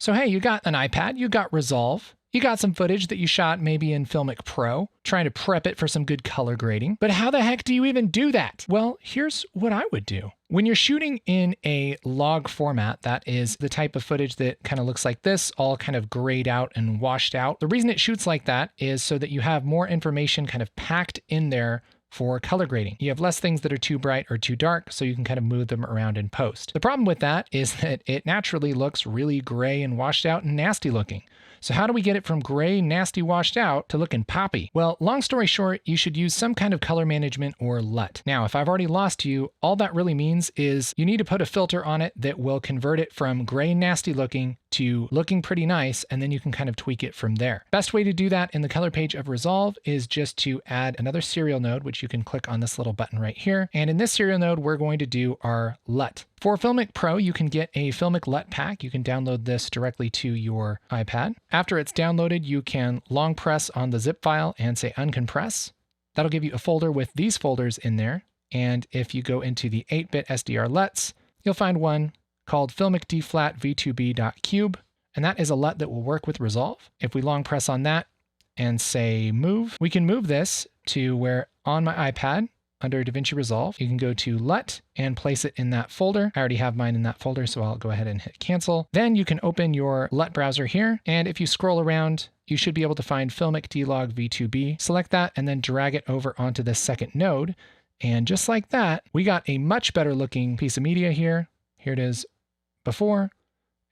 So hey, you got an iPad, you got Resolve, you got some footage that you shot maybe in Filmic Pro, trying to prep it for some good color grading. But how the heck do you even do that? Well, here's what I would do. When you're shooting in a log format, that is the type of footage that kind of looks like this, all kind of grayed out and washed out. The reason it shoots like that is so that you have more information kind of packed in there for color grading. You have less things that are too bright or too dark, so you can kind of move them around in post. The problem with that is that it naturally looks really gray and washed out and nasty looking. So how do we get it from gray, nasty, washed out to looking poppy? Well, long story short, you should use some kind of color management or LUT. Now, if I've already lost you, all that really means is you need to put a filter on it that will convert it from gray and nasty looking to looking pretty nice, and then you can kind of tweak it from there. Best way to do that in the color page of Resolve is just to add another serial node, which you can click on this little button right here. And in this serial node, we're going to do our LUT. For Filmic Pro, you can get a Filmic LUT pack. You can download this directly to your iPad. After it's downloaded, you can long press on the zip file and say uncompress. That'll give you a folder with these folders in there. And if you go into the 8-bit SDR LUTs, you'll find one called Filmic dflat v2b.cube, and that is a LUT that will work with Resolve. If we long press on that and say move, we can move this to where on my iPad, under DaVinci Resolve, you can go to LUT and place it in that folder. I already have mine in that folder, so I'll go ahead and hit cancel. Then you can open your LUT browser here, and if you scroll around, you should be able to find Filmic dlog v2b. Select that and then drag it over onto the second node. And just like that, we got a much better looking piece of media here. Here it is before,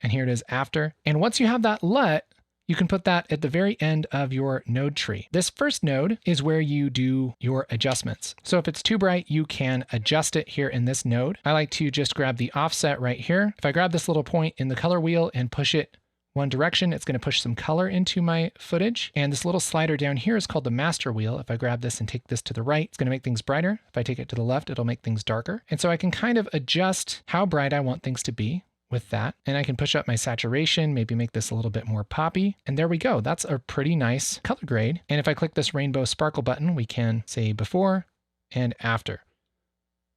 and here it is after. And once you have that LUT, you can put that at the very end of your node tree. This first node is where you do your adjustments. So if it's too bright, you can adjust it here in this node. I like to just grab the offset right here. If I grab this little point in the color wheel and push it one direction, it's going to push some color into my footage. And this little slider down here is called the master wheel. If I grab this and take this to the right, it's going to make things brighter. If I take it to the left, it'll make things darker. And so I can kind of adjust how bright I want things to be with that. And I can push up my saturation, maybe make this a little bit more poppy. And there we go. That's a pretty nice color grade. And if I click this rainbow sparkle button, we can say before and after.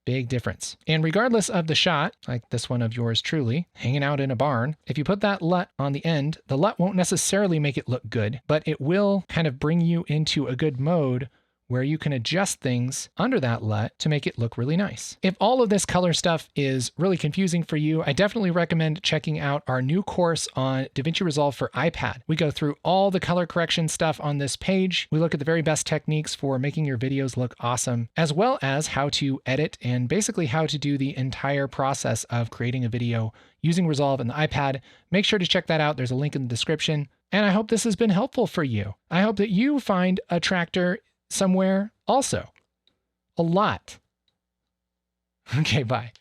Big difference. And regardless of the shot, like this one of yours truly, hanging out in a barn, if you put that LUT on the end, the LUT won't necessarily make it look good, but it will kind of bring you into a good mode where you can adjust things under that LUT to make it look really nice. If all of this color stuff is really confusing for you, I definitely recommend checking out our new course on DaVinci Resolve for iPad. We go through all the color correction stuff on this page. We look at the very best techniques for making your videos look awesome, as well as how to edit and basically how to do the entire process of creating a video using Resolve on the iPad. Make sure to check that out. There's a link in the description. And I hope this has been helpful for you. I hope that you find a tractor somewhere also. A lot. Okay, bye.